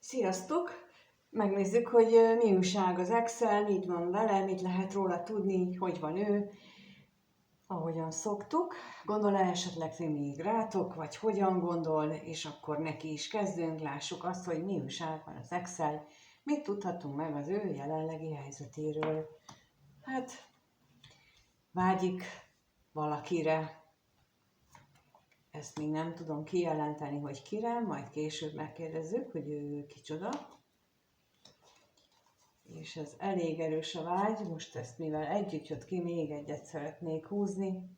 Sziasztok! Megnézzük, hogy mi újság az Excel, mit van vele, mit lehet róla tudni, hogy van ő, ahogyan szoktuk. Gondol-e esetleg még rátok, vagy hogyan gondol, és akkor neki is kezdünk, lássuk azt, hogy mi újság van az Excel, mit tudhatunk meg az ő jelenlegi helyzetéről. Hát, vágyik valakire, ezt még nem tudom kijelenteni, hogy kire, majd később megkérdezzük, hogy ő kicsoda. És ez elég erős a vágy, most ezt mivel együtt jött ki, még egyet szeretnék húzni.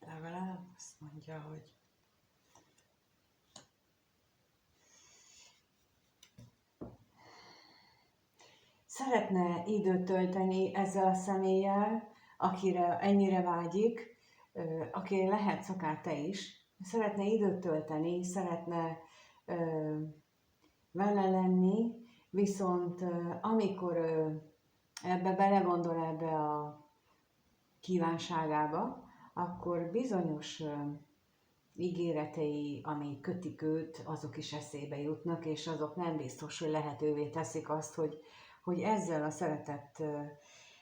Legalább azt mondja, hogy szeretne időt tölteni ezzel a személlyel, akire ennyire vágyik, aki lehetsz akár te is, szeretne időt tölteni, szeretne vele lenni, viszont amikor ebbe belegondol ebbe a kívánságába, akkor bizonyos ígéretei, amik kötik őt, azok is eszébe jutnak, és azok nem biztos, hogy lehetővé teszik azt, hogy ezzel a szeretett,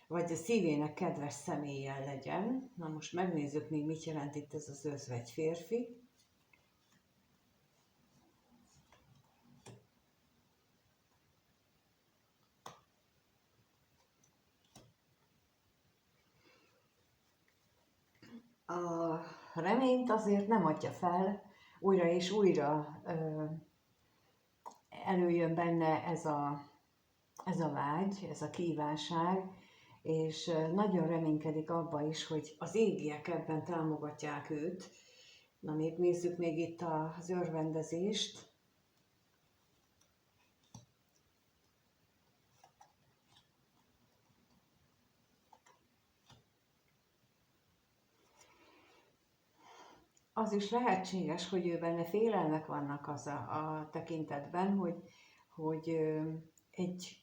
vagy a szívének kedves személlyel legyen. Na most megnézzük még, mit jelent itt ez az özvegy férfi. A reményt azért nem adja fel, újra és újra előjön benne ez a vágy, ez a kívánság, és nagyon reménykedik abba is, hogy az égiek ebben támogatják őt. Na még nézzük még itt az örvendezést. Az is lehetséges, hogy ő benne félelmek vannak a tekintetben, hogy egy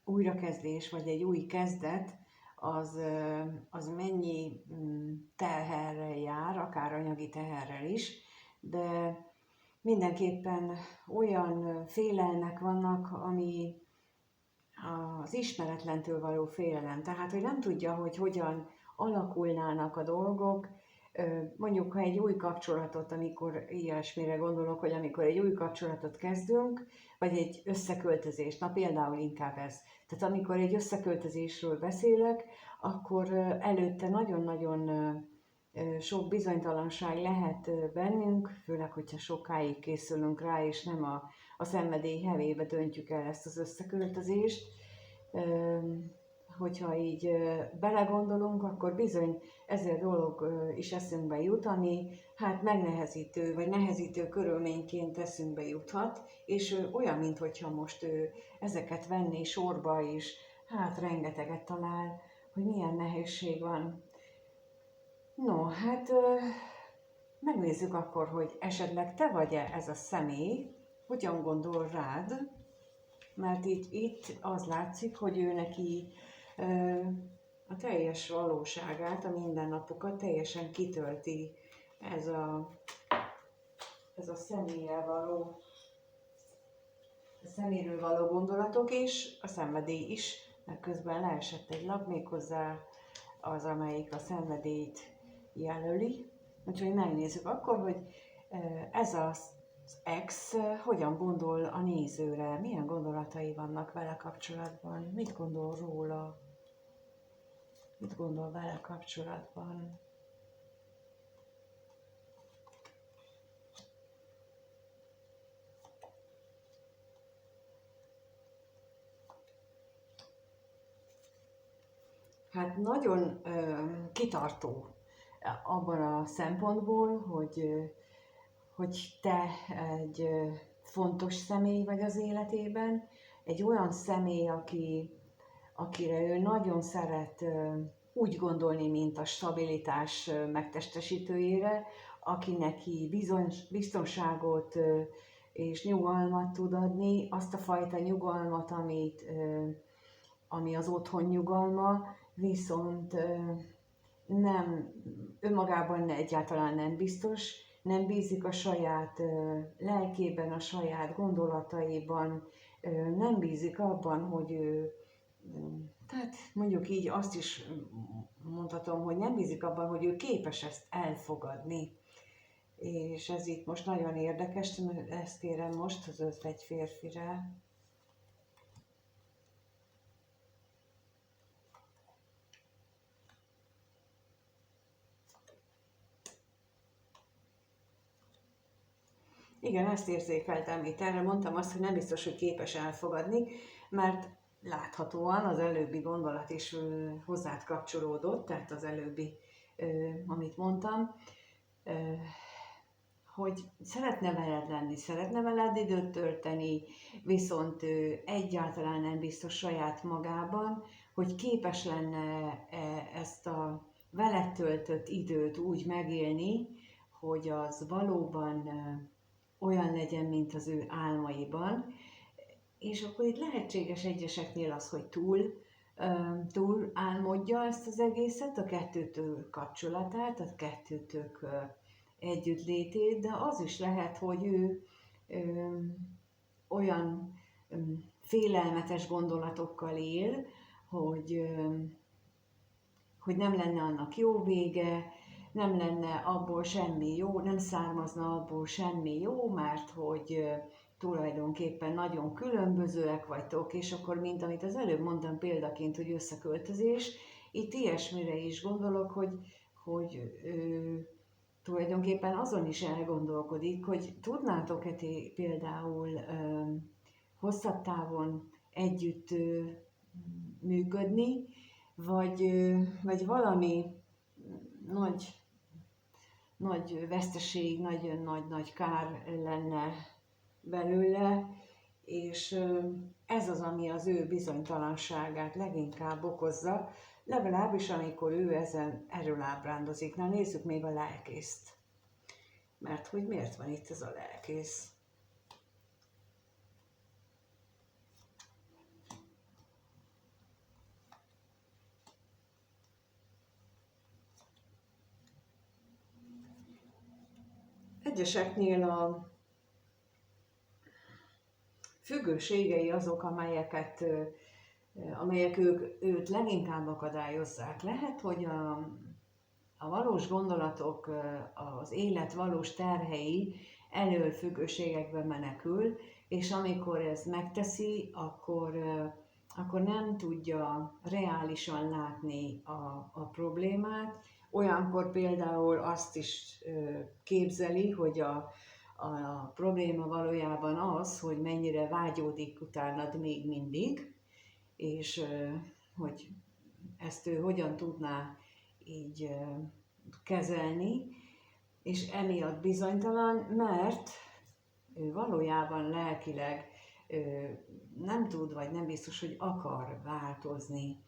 újrakezdés, vagy egy új kezdet, az mennyi teherrel jár, akár anyagi teherrel is, de mindenképpen olyan félelmek vannak, ami az ismeretlentől való félelem. Tehát, hogy nem tudja, hogy hogyan alakulnának a dolgok. Mondjuk, ha egy új kapcsolatot, amikor ilyesmire gondolok, hogy amikor egy új kapcsolatot kezdünk, vagy egy összeköltözést, na például inkább ez. Tehát amikor egy összeköltözésről beszélek, akkor előtte nagyon-nagyon sok bizonytalanság lehet bennünk, főleg, hogyha sokáig készülünk rá, és nem a szenvedély hevébe döntjük el ezt az összeköltözést. Hogyha így belegondolunk, akkor bizony ezer dolog is eszünkbe jut, ami hát megnehezítő, vagy nehezítő körülményként eszünkbe juthat, és olyan, mintha most ezeket venné sorba, és hát rengeteget talál, hogy milyen nehézség van. No, hát megnézzük akkor, hogy esetleg te vagy-e ez a személy, hogyan gondol rád, mert itt az látszik, hogy ő neki a teljes valóságát, a mindennapokat teljesen kitölti ez a személyről való gondolatok, és a szenvedély is, mert közben leesett egy lap, méghozzá az, amelyik a szenvedélyt jelöli. Úgyhogy megnézzük akkor, hogy ez az ex hogyan gondol a nézőre, milyen gondolatai vannak vele kapcsolatban, mit gondol róla, mit gondol vele kapcsolatban. Hát nagyon kitartó abban a szempontból, hogy te egy fontos személy vagy az életében, egy olyan személy, akire ő nagyon szeret úgy gondolni, mint a stabilitás megtestesítőjére, aki neki biztonságot és nyugalmat tud adni, azt a fajta nyugalmat, ami az otthon nyugalma, viszont nem, önmagában egyáltalán nem biztos, nem bízik a saját lelkében, a saját gondolataiban, nem bízik abban, hogy ő, tehát mondjuk így azt is mondhatom, hogy nem bízik abban, hogy ő képes ezt elfogadni. És ez itt most nagyon érdekes, ezt kérem most az egy férfire. Igen, ezt érzékeltem itt. Erre mondtam azt, hogy nem biztos, hogy képes elfogadni, mert láthatóan az előbbi gondolat is hozzád kapcsolódott, tehát az előbbi, amit mondtam, hogy szeretne veled lenni, szeretne veled időt tölteni, viszont egyáltalán nem biztos saját magában, hogy képes lenne ezt a veled töltött időt úgy megélni, hogy az valóban olyan legyen, mint az ő álmaiban. És akkor itt lehetséges egyeseknél az, hogy túl álmodja ezt az egészet, a kettőtök kapcsolatát, a kettőtök együttlétét, de az is lehet, hogy ő olyan félelmetes gondolatokkal él, hogy nem lenne annak jó vége, nem lenne abból semmi jó, nem származna abból semmi jó, mert hogy tulajdonképpen nagyon különbözőek vagytok, és akkor, mint amit az előbb mondtam példaként, hogy összeköltözés, itt ilyesmire is gondolok, hogy tulajdonképpen azon is elgondolkodik, hogy tudnátok-e például hosszabb távon együtt működni, vagy valami nagy veszteség, nagyon nagy kár lenne belőle, és ez az, ami az ő bizonytalanságát leginkább okozza, legalábbis amikor ő erről ábrándozik. Na nézzük még a lelkészt. Mert hogy miért van itt ez a lelkész? Egyeseknél a függőségei azok, amelyek őt leginkább akadályozzák. Lehet, hogy a valós gondolatok, az élet valós terhei elől függőségekbe menekül, és amikor ez megteszi, akkor nem tudja reálisan látni a problémát. Olyankor például azt is képzeli, hogy a probléma valójában az, hogy mennyire vágyódik utánad még mindig, és hogy ezt ő hogyan tudná így kezelni, és emiatt bizonytalan, mert ő valójában lelkileg nem tud, vagy nem biztos, hogy akar változni.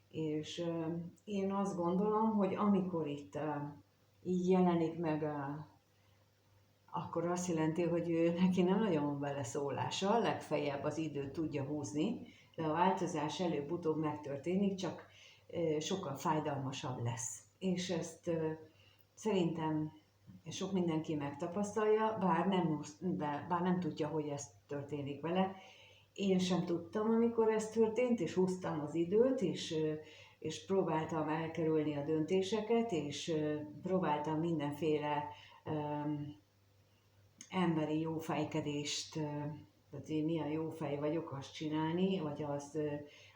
És én azt gondolom, hogy amikor itt így jelenik meg, akkor azt jelenti, hogy neki nem nagyon van beleszólása, legfeljebb az időt tudja húzni, de a változás előbb-utóbb megtörténik, csak sokkal fájdalmasabb lesz. És ezt szerintem sok mindenki megtapasztalja, bár nem tudja, hogy ez történik vele. Én sem tudtam, amikor ez történt, és húztam az időt, és próbáltam elkerülni a döntéseket, és próbáltam mindenféle emberi jófejkedést, tehát én milyen jófej vagyok, azt csinálni, vagy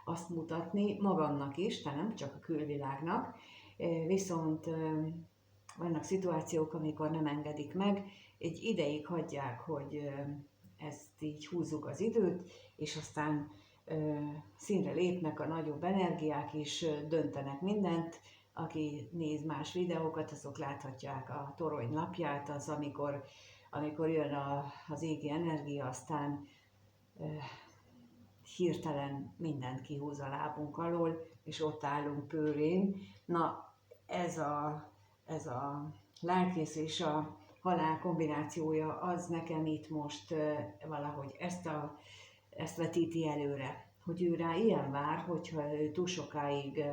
azt mutatni magamnak is, tehát nem csak a külvilágnak, viszont vannak szituációk, amikor nem engedik meg, egy ideig hagyják, hogy ezt így húzzuk az időt, és aztán színre lépnek a nagyobb energiák is, döntenek mindent. Aki néz más videókat, azok láthatják a torony napját, az amikor jön az égi energia, aztán hirtelen mindent kihúz a lábunk alól, és ott állunk pőrén. Na, ez a lelkész és a halál kombinációja, az nekem itt most valahogy ezt vetíti előre, hogy ő rá ilyen vár, hogyha ő túl sokáig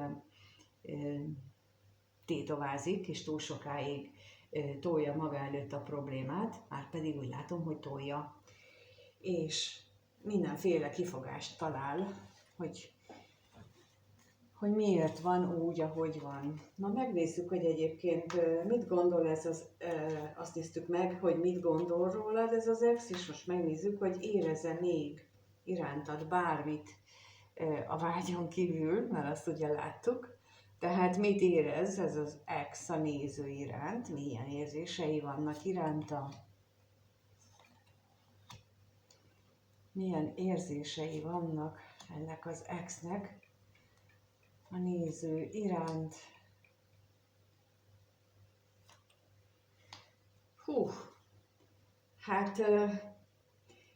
tétovázik, és túl sokáig tolja maga előtt a problémát, már pedig úgy látom, hogy tolja. És mindenféle kifogást talál, hogy miért van úgy, ahogy van. Na megnézzük, hogy egyébként mit gondol ez azt néztük meg, hogy mit gondol rólad ez az ex, és most megnézzük, hogy érez-e még irántad bármit a vágyon kívül, mert azt ugye láttuk. Tehát mit érez ez az ex a néző iránt, milyen érzései vannak iránta, milyen érzései vannak ennek az exnek a néző iránt. Hát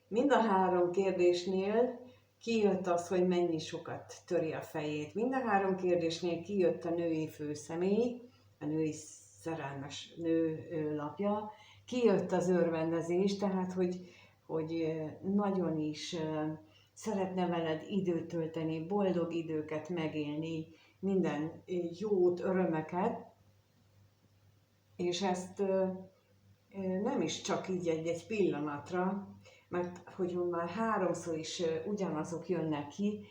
mind a három kérdésnél kijött az, hogy mennyi sokat töri a fejét. Mind a három kérdésnél kijött a női főszemély, a női szerelmes nő lapja, kijött az örvendezés, tehát hogy nagyon is szeretne veled időt tölteni, boldog időket megélni, minden jót, örömeket, és ezt nem is csak így egy pillanatra, mert hogy már háromszor is ugyanazok jönnek ki,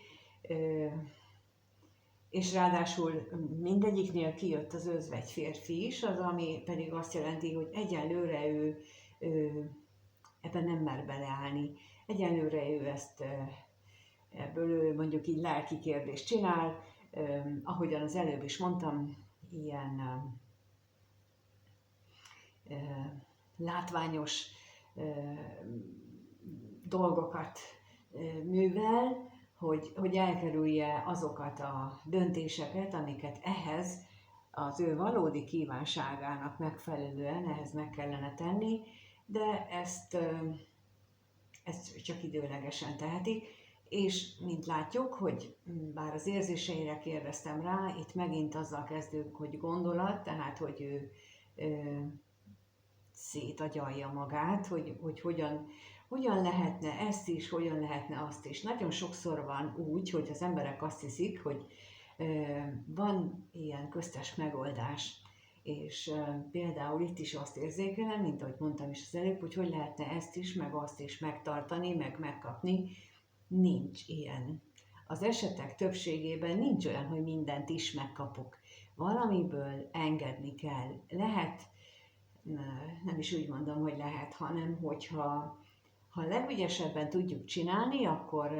és ráadásul mindegyiknél kijött az özvegy férfi is, az ami pedig azt jelenti, hogy egyelőre ő ebben nem mer beleállni. Egyelőre ő ezt ebből mondjuk így lelki kérdést csinál, ahogyan az előbb is mondtam, ilyen látványos dolgokat művel, hogy elkerülje azokat a döntéseket, amiket ehhez az ő valódi kívánságának megfelelően ehhez meg kellene tenni, de ezt csak időlegesen teheti, és mint látjuk, hogy bár az érzéseire kérdeztem rá, itt megint azzal kezdődik, hogy gondolat, tehát hogy ő szétagyalja magát, hogy hogyan lehetne ezt is, hogyan lehetne azt is. Nagyon sokszor van úgy, hogy az emberek azt hiszik, hogy van ilyen köztes megoldás, és például itt is azt érzékelem, mint ahogy mondtam is az előbb, hogy lehetne ezt is, meg azt is megtartani, meg megkapni. Nincs ilyen. Az esetek többségében nincs olyan, hogy mindent is megkapok. Valamiből engedni kell. Lehet, nem is úgy mondom, hogy lehet, hanem hogyha legügyesebben tudjuk csinálni, akkor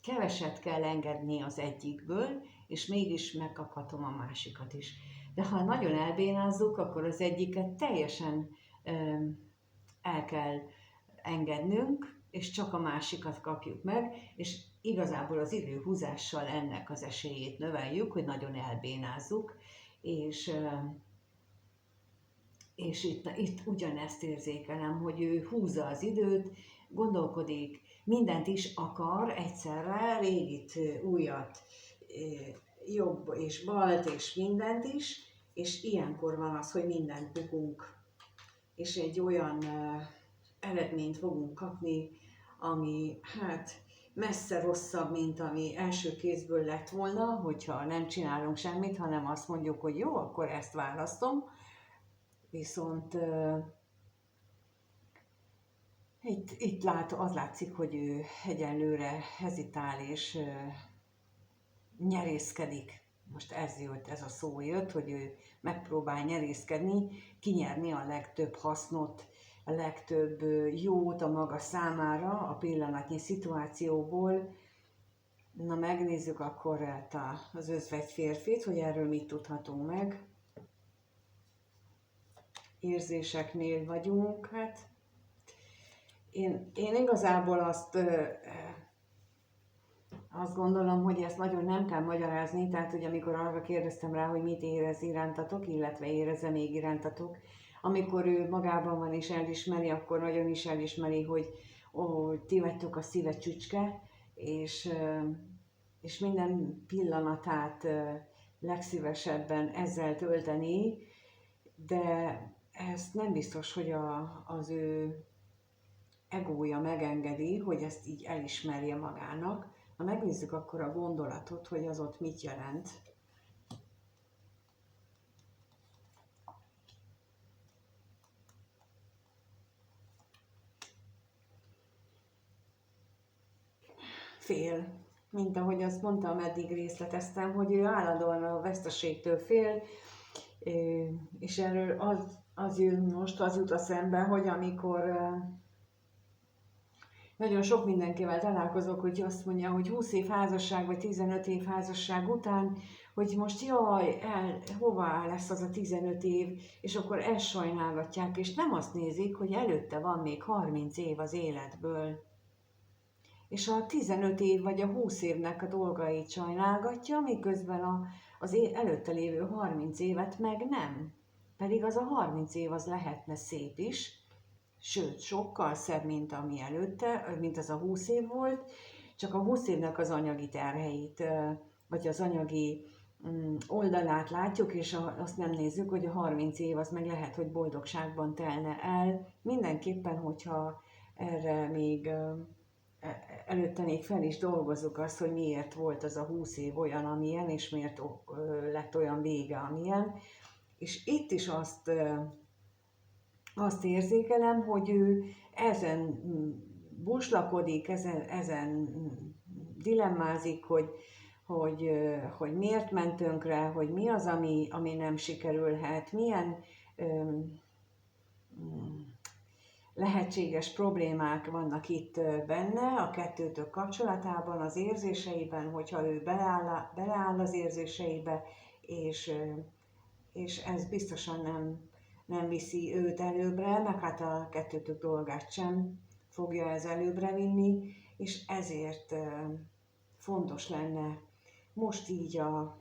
keveset kell engedni az egyikből, és mégis megkaphatom a másikat is. De ha nagyon elbénázzuk, akkor az egyiket teljesen el kell engednünk, és csak a másikat kapjuk meg, és igazából az időhúzással ennek az esélyét növeljük, hogy nagyon elbénázzuk, és itt ugyanezt érzékelem, hogy ő húzza az időt, gondolkodik, mindent is akar egyszerre, régit, újat, jobb és balt és mindent is, és ilyenkor van az, hogy mindent bukunk, és egy olyan eredményt fogunk kapni, ami hát messze rosszabb, mint ami első kézből lett volna, hogyha nem csinálunk semmit, hanem azt mondjuk, hogy jó, akkor ezt választom. Viszont itt az látszik, hogy ő egyenlőre hezitál és nyerészkedik. Most ez a szó jött, hogy ő megpróbál nyerészkedni, kinyerni a legtöbb hasznot, a legtöbb jót a maga számára a pillanatnyi szituációból. Na megnézzük akkor az özvegy férfit, hogy erről mit tudhatunk meg. Érzéseknél vagyunk, hát én igazából azt gondolom, hogy ezt nagyon nem kell magyarázni, tehát hogy amikor arra kérdeztem rá, hogy mit érez irántatok, illetve érez-e még irántatok, amikor ő magában van és elismeri, akkor nagyon is elismeri, hogy ti vagytok a szíve csücske, és minden pillanatát legszívesebben ezzel tölteni, de ezt nem biztos, hogy az ő egója megengedi, hogy ezt így elismerje magának. Ha megnézzük akkor a gondolatot, hogy az ott mit jelent. fél, mint ahogy azt mondtam, eddig részleteztem, hogy ő állandóan a veszteségtől fél, és erről az jut a szembe, hogy amikor nagyon sok mindenkivel találkozok, hogy azt mondja, hogy 20 év házasság, vagy 15 év házasság után, hogy most jaj, hová lesz az a 15 év, és akkor ezt sajnálgatják, és nem azt nézik, hogy előtte van még 30 év az életből. És a 15 év vagy a 20 évnek a dolgait sajnálgatja, miközben az előtte lévő 30 évet meg nem. Pedig az a 30 év az lehetne szép is, sőt, sokkal szebb, mint ami előtte, mint az a 20 év volt, csak a 20 évnek az anyagi terheit, vagy az anyagi oldalát látjuk, és azt nem nézzük, hogy a 30 év az meg lehet, hogy boldogságban telne el. Mindenképpen, hogyha erre még előtte még fel is dolgozzuk azt, hogy miért volt az a 20 év olyan, amilyen, és miért lett olyan vége, amilyen. És itt is azt érzékelem, hogy ő ezen buslakodik, ezen dilemmázik, hogy miért ment tönkre, hogy mi az, ami nem sikerülhet, milyen lehetséges problémák vannak itt benne a kettőtök kapcsolatában, az érzéseiben, hogyha ő beleáll az érzéseibe, és ez biztosan nem viszi őt előbbre, meg hát a kettőtök dolgát sem fogja ez előbbre vinni, és ezért fontos lenne most így a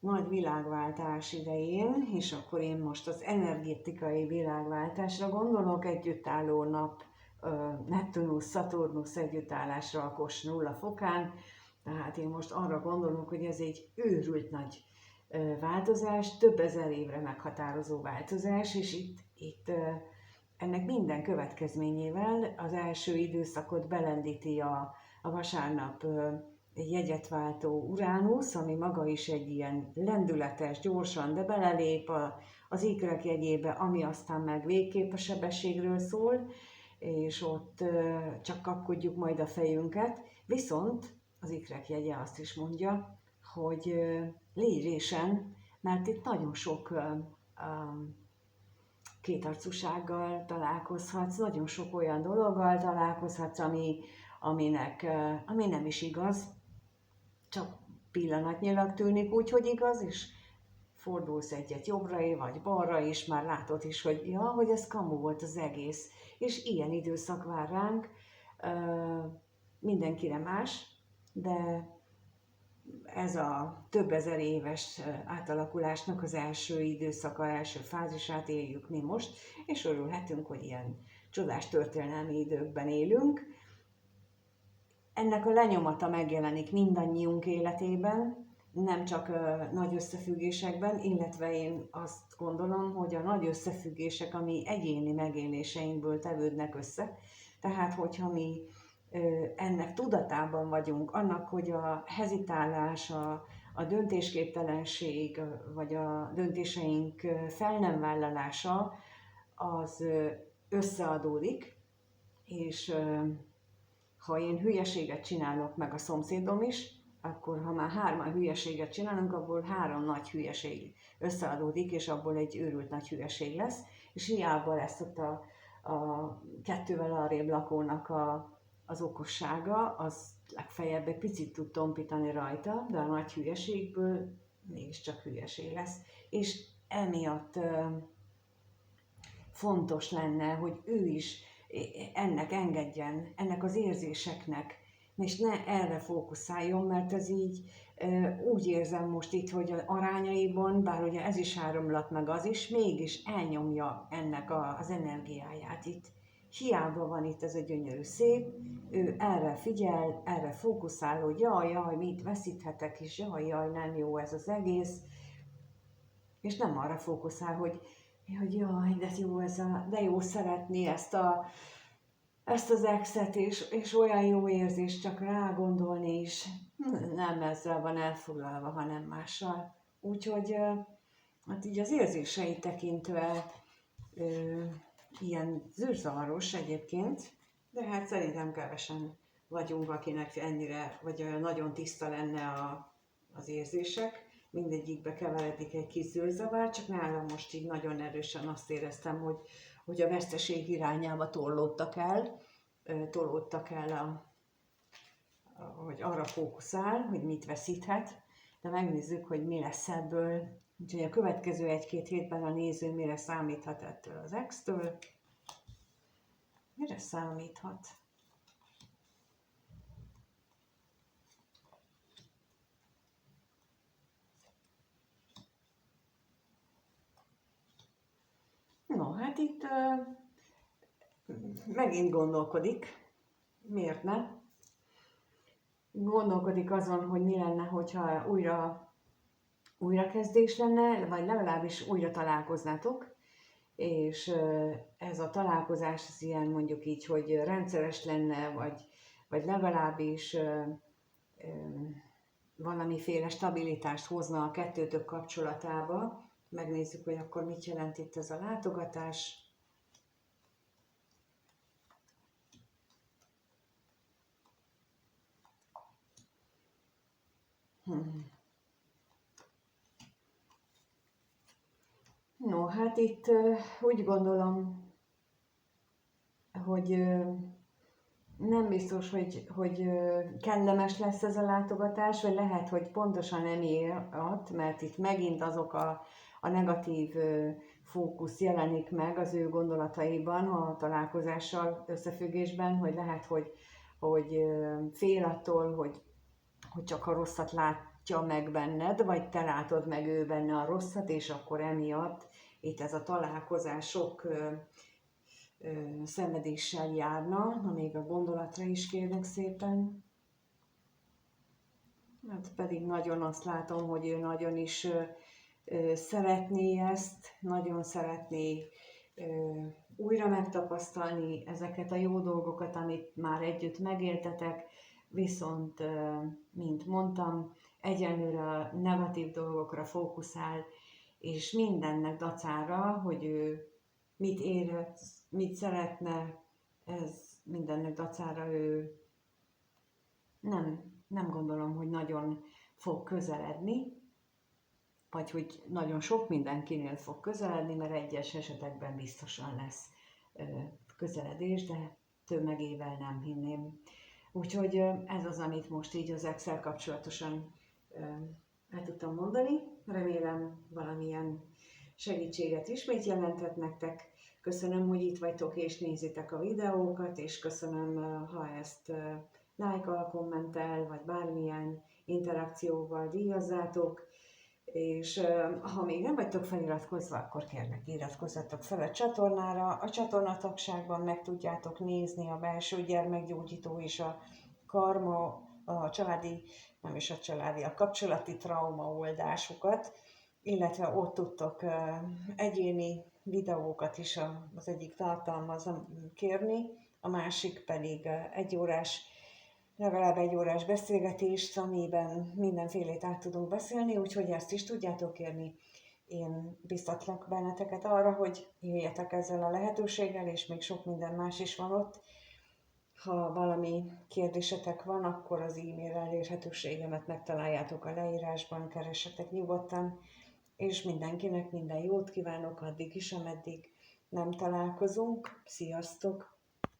nagy világváltás idején, és akkor én most az energetikai világváltásra gondolok, együttálló nap, Neptunusz-Szaturnusz együttállásra a Kos 0 fokán, tehát én most arra gondolok, hogy ez egy őrült nagy változás, több ezer évre meghatározó változás, és itt ennek minden következményével az első időszakot belendíti a vasárnap jegyet váltó Uránusz, ami maga is egy ilyen lendületes, gyorsan, de belelép az ikrek jegyébe, ami aztán meg végképp a sebességről szól, és ott csak kapkodjuk majd a fejünket. Viszont az ikrek jegye azt is mondja, hogy légy résen, mert itt nagyon sok kétarcúsággal találkozhatsz, nagyon sok olyan dologgal találkozhatsz, ami nem is igaz, csak pillanatnyilag tűnik úgy, hogy igaz, és fordulsz egyet jobbra vagy balra, és már látod is, hogy ez kamu volt az egész. És ilyen időszak vár ránk, mindenkire más, de ez a több ezer éves átalakulásnak az első időszaka, első fázisát éljük mi most, és örülhetünk, hogy ilyen csodás történelmi időkben élünk. Ennek a lenyomata megjelenik mindannyiunk életében, nem csak nagy összefüggésekben, illetve én azt gondolom, hogy a nagy összefüggések, ami egyéni megéléseinkből tevődnek össze, tehát hogyha mi ennek tudatában vagyunk, annak, hogy a hezitálás, a döntésképtelenség, vagy a döntéseink fel nem vállalása, az összeadódik, és ha én hülyeséget csinálok, meg a szomszédom is, akkor ha már 3 hülyeséget csinálunk, abból 3 nagy hülyeség összeadódik, és abból egy őrült nagy hülyeség lesz, és hiába lesz ott a 2-vel arrébb lakónak az okossága, az legfeljebb egy picit tud tompítani rajta, de a nagy hülyeségből mégiscsak hülyeség lesz. És emiatt fontos lenne, hogy ő is ennek engedjen, ennek az érzéseknek, és ne erre fókuszáljon, mert ez így úgy érzem most itt, hogy arányaiban, bár ugye ez is áramlat, meg az is, mégis elnyomja ennek az energiáját itt. Hiába van itt ez a gyönyörű szép, ő erre figyel, erre fókuszál, hogy jaj, mit veszíthetek, és jaj, nem jó ez az egész, és nem arra fókuszál, hogy jaj, de jó de jó szeretni ezt az exet, és olyan jó érzés csak rá gondolni is. Nem ezzel van elfoglalva, hanem mással. Úgyhogy hát így az érzéseit tekintve ilyen zűrzavaros egyébként, de hát szerintem kevesen vagyunk, akinek ennyire, vagy olyan nagyon tiszta lenne az érzések. Mindegyikbe keveredik egy kis zűrzavar, csak nálam most így nagyon erősen azt éreztem, hogy a veszteség irányába tolódtak el, hogy arra fókuszál, hogy mit veszíthet, de megnézzük, hogy mi lesz ebből. Úgyhogy a következő 1-2 hétben a néző mire számíthat ettől az ex-től. Mire számíthat? No, hát itt megint gondolkodik. Miért ne? Gondolkodik azon, hogy mi lenne, hogyha újrakezdés lenne, vagy legalábbis újra találkoznátok, és ez a találkozás az ilyen mondjuk így, hogy rendszeres lenne, vagy legalábbis valamiféle stabilitást hozna a kettőtök kapcsolatába. Megnézzük, hogy akkor mit jelent itt ez a látogatás. No, hát itt úgy gondolom, hogy nem biztos, hogy kellemes lesz ez a látogatás, vagy lehet, hogy pontosan emiatt, mert itt megint azok a negatív fókusz jelenik meg az ő gondolataiban a találkozással összefüggésben, hogy lehet, hogy fél attól, hogy csak a rosszat látja meg benned, vagy te látod meg ő benne a rosszat, és akkor emiatt itt ez a találkozás sok szenvedéssel járna, ha még a gondolatra is kérlek szépen. Hát pedig nagyon azt látom, hogy ő nagyon is szeretné ezt, nagyon szeretné újra megtapasztalni ezeket a jó dolgokat, amit már együtt megéltetek, viszont, mint mondtam, egyenlőre a negatív dolgokra fókuszál, és mindennek dacára, hogy ő mit érez, mit szeretne, ez mindennek dacára ő nem gondolom, hogy nagyon fog közeledni, vagy hogy nagyon sok mindenkinél fog közeledni, mert egyes esetekben biztosan lesz közeledés, de tömegével nem hinném. Úgyhogy ez az, amit most így az Excel kapcsolatosan el tudtam mondani. Remélem valamilyen segítséget ismét jelentett nektek. Köszönöm, hogy itt vagytok és nézitek a videókat, és köszönöm, ha ezt lájkkal, kommenttel, vagy bármilyen interakcióval díjazzátok. És ha még nem vagytok feliratkozva, akkor kérlek, iratkozzatok fel a csatornára. A csatornatagságban meg tudjátok nézni a belső gyermekgyógyító és a karma, a kapcsolati trauma oldásukat, illetve ott tudtok egyéni videókat is az egyik tartalmaz kérni, a másik pedig legalább egy órás beszélgetést, amiben mindenfélét át tudunk beszélni, úgyhogy ezt is tudjátok kérni. Én biztatlak benneteket arra, hogy jöjjetek ezzel a lehetőséggel, és még sok minden más is van ott. Ha valami kérdésetek van, akkor az e-mail elérhetőségemet megtaláljátok a leírásban, keressetek nyugodtan, és mindenkinek minden jót kívánok addig is, ameddig nem találkozunk. Sziasztok!